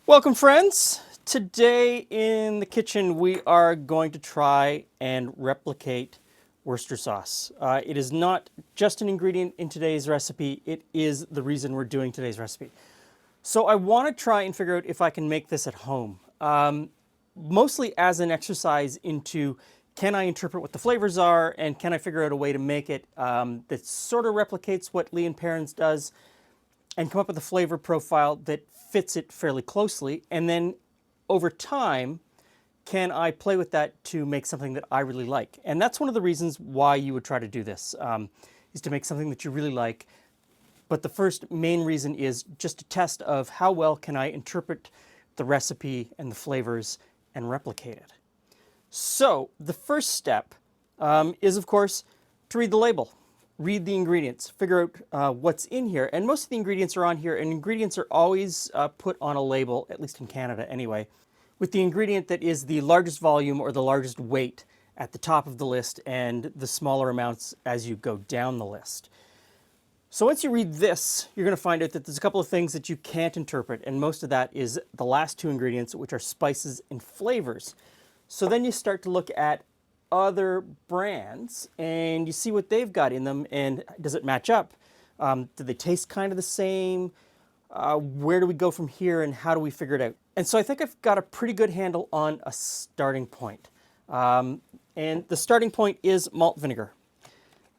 Welcome, friends. Today in the kitchen we are going to try and replicate Worcestershire sauce. It is not just an ingredient in today's recipe, it is the reason we're doing today's recipe. So I want to try and figure out if I can make this at home. Mostly as an exercise into can I interpret what the flavors are and can I figure out a way to make it that sort of replicates what Lee & Perrins does and come up with a flavor profile that fits it fairly closely. And then over time, can I play with that to make something that I really like? And that's one of the reasons why you would try to do this, is to make something that you really like. But the first main reason is just a test of how well can I interpret the recipe and the flavors and replicate it. So the first step is, of course, to read the label. Read the ingredients, figure out what's in here. And most of the ingredients are on here, and ingredients are always put on a label, at least in Canada anyway, with the ingredient that is the largest volume or the largest weight at the top of the list and the smaller amounts as you go down the list. So once you read this, you're going to find out that there's a couple of things that you can't interpret, and most of that is the last two ingredients, which are spices and flavors. So then you start to look at other brands and you see what they've got in them, and does it match up? Do they taste kind of the same? Where do we go from here and how do we figure it out? And so I think I've got a pretty good handle on a starting point. And the starting point is malt vinegar.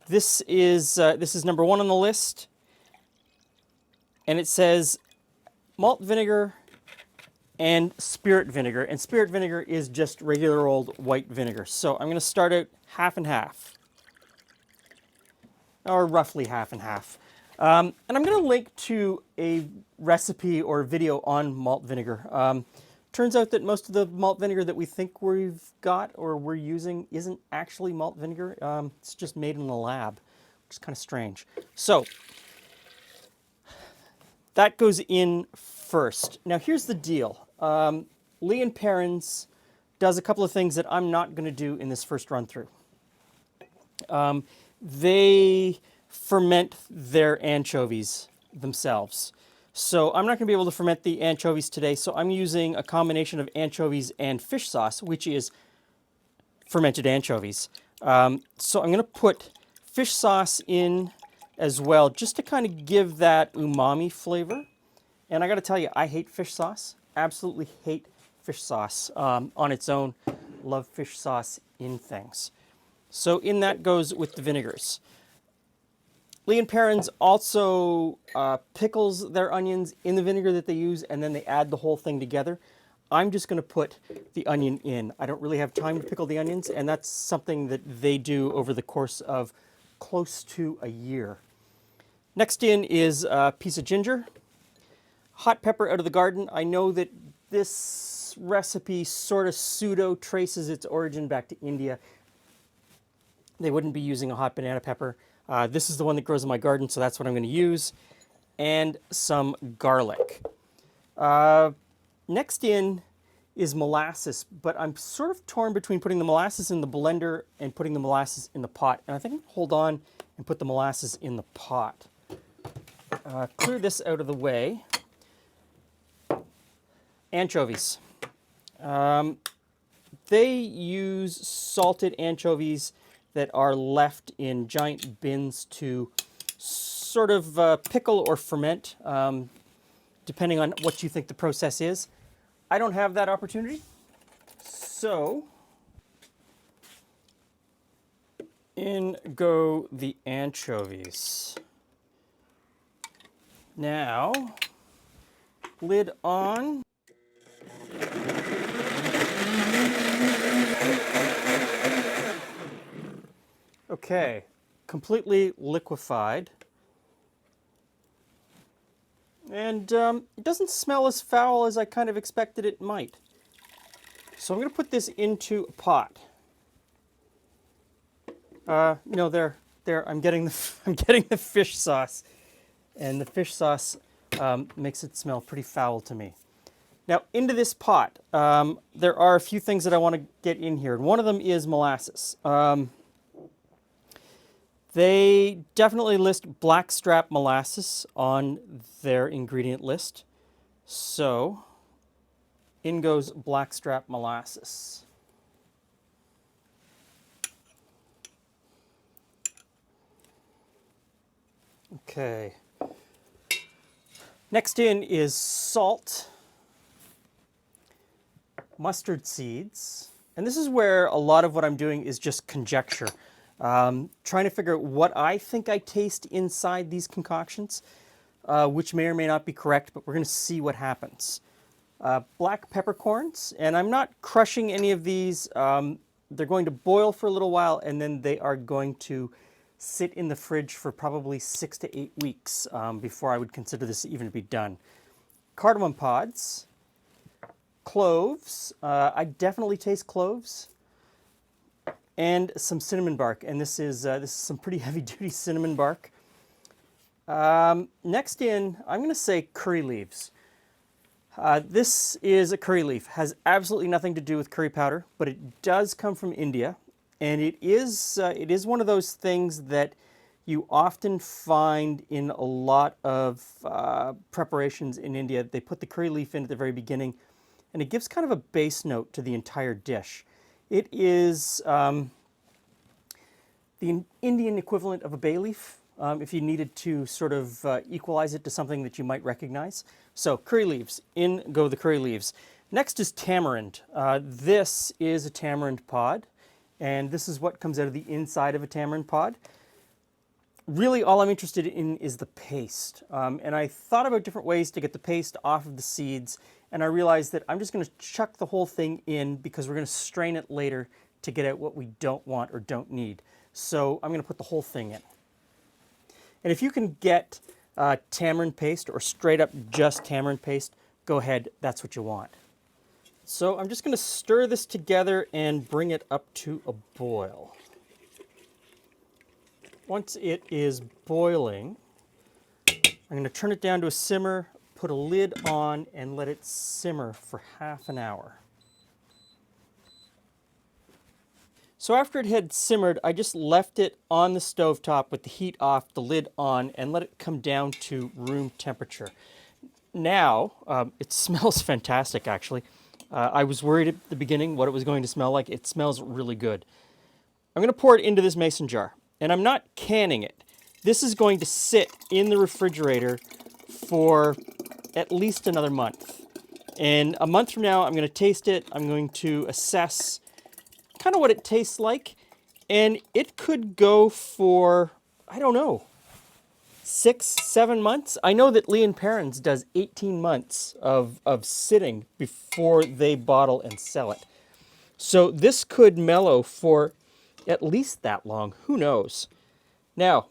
This is number one on the list, and it says malt vinegar and spirit vinegar. And spirit vinegar is just regular old white vinegar. So I'm going to start out half and half, or roughly half and half. And I'm going to link to a recipe or video on malt vinegar. Turns out that most of the malt vinegar that we think we've got or we're using isn't actually malt vinegar. It's just made in the lab, which is kind of strange. So that goes in first. Now here's the deal. Lee & Perrins does a couple of things that I'm not going to do in this first run through. They ferment their anchovies themselves. So I'm not going to be able to ferment the anchovies today, so I'm using a combination of anchovies and fish sauce, which is fermented anchovies. So I'm going to put fish sauce in as well, just to kind of give that umami flavor. And I got to tell you, I hate fish sauce. Absolutely hate fish sauce on its own. Love fish sauce in things. So in that goes with the vinegars. Lee & Perrins also pickles their onions in the vinegar that they use, and then they add the whole thing together. I'm just going to put the onion in. I don't really have time to pickle the onions, and that's something that they do over the course of close to a year. Next in is a piece of ginger. Hot pepper out of the garden. I know that this recipe sort of pseudo traces its origin back to India. They wouldn't be using a hot banana pepper. This is the one that grows in my garden, so that's what I'm going to use. And some garlic. Next in is molasses, but I'm sort of torn between putting the molasses in the blender and putting the molasses in the pot. And I think I'm going to hold on and put the molasses in the pot. Clear this out of the way. Anchovies. They use salted anchovies that are left in giant bins to sort of pickle or ferment, depending on what you think the process is. I don't have that opportunity, so in go the anchovies. Now, lid on. Okay, completely liquefied. And it doesn't smell as foul as I kind of expected it might. So I'm going to put this into a pot. No, there. I'm getting the fish sauce, and the fish sauce makes it smell pretty foul to me. Now, into this pot, there are a few things that I want to get in here. One of them is molasses. They definitely list blackstrap molasses on their ingredient list. So In goes blackstrap molasses. Okay. Next in is salt, mustard seeds, and this is where a lot of what I'm doing is just conjecture. Trying to figure out what I think I taste inside these concoctions, which may or may not be correct, but we're going to see what happens. Black peppercorns, and I'm not crushing any of these. They're going to boil for a little while, and then they are going to sit in the fridge for probably 6 to 8 weeks before I would consider this even to be done. Cardamom pods, cloves, I definitely taste cloves, and some cinnamon bark, and this is some pretty heavy-duty cinnamon bark. Next in, I'm going to say curry leaves. This is a curry leaf. Has absolutely nothing to do with curry powder, but it does come from India, and it is one of those things that you often find in a lot of preparations in India. They put the curry leaf in at the very beginning, and it gives kind of a base note to the entire dish. It is the Indian equivalent of a bay leaf, if you needed to sort of equalize it to something that you might recognize. So curry leaves, in go the curry leaves. Next is tamarind. This is a tamarind pod, and this is what comes out of the inside of a tamarind pod. Really all I'm interested in is the paste. And I thought about different ways to get the paste off of the seeds, and I realized that I'm just going to chuck the whole thing in because we're going to strain it later to get out what we don't want or don't need. So I'm going to put the whole thing in. And if you can get tamarind paste or straight up just tamarind paste, go ahead, that's what you want. So I'm just going to stir this together and bring it up to a boil. Once it is boiling, I'm going to turn it down to a simmer, put a lid on, and let it simmer for half an hour. So after it had simmered, I just left it on the stovetop with the heat off, the lid on, and let it come down to room temperature. Now, it smells fantastic, actually. I was worried at the beginning what it was going to smell like. It smells really good. I'm going to pour it into this mason jar, and I'm not canning it. This is going to sit in the refrigerator for at least another month. And a month from now, I'm going to taste it. I'm going to assess kind of what it tastes like, and it could go for, I don't know, 6, 7 months. I know that Lee & Perrins does 18 months of sitting before they bottle and sell it. So this could mellow for at least that long. Who knows? Now,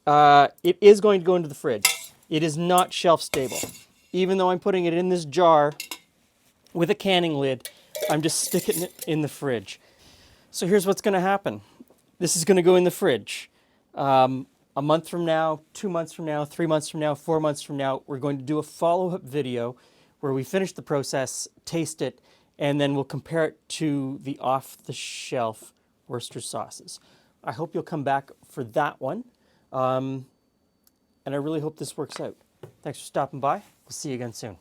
it is going to go into the fridge. It is not shelf stable. Even though I'm putting it in this jar with a canning lid, I'm just sticking it in the fridge. So here's what's going to happen. This is going to go in the fridge. A month from now, 2 months from now, 3 months from now, 4 months from now, we're going to do a follow-up video where we finish the process, taste it, and then we'll compare it to the off-the-shelf Worcestershire sauces. I hope you'll come back for that one, and I really hope this works out. Thanks for stopping by. We'll see you again soon.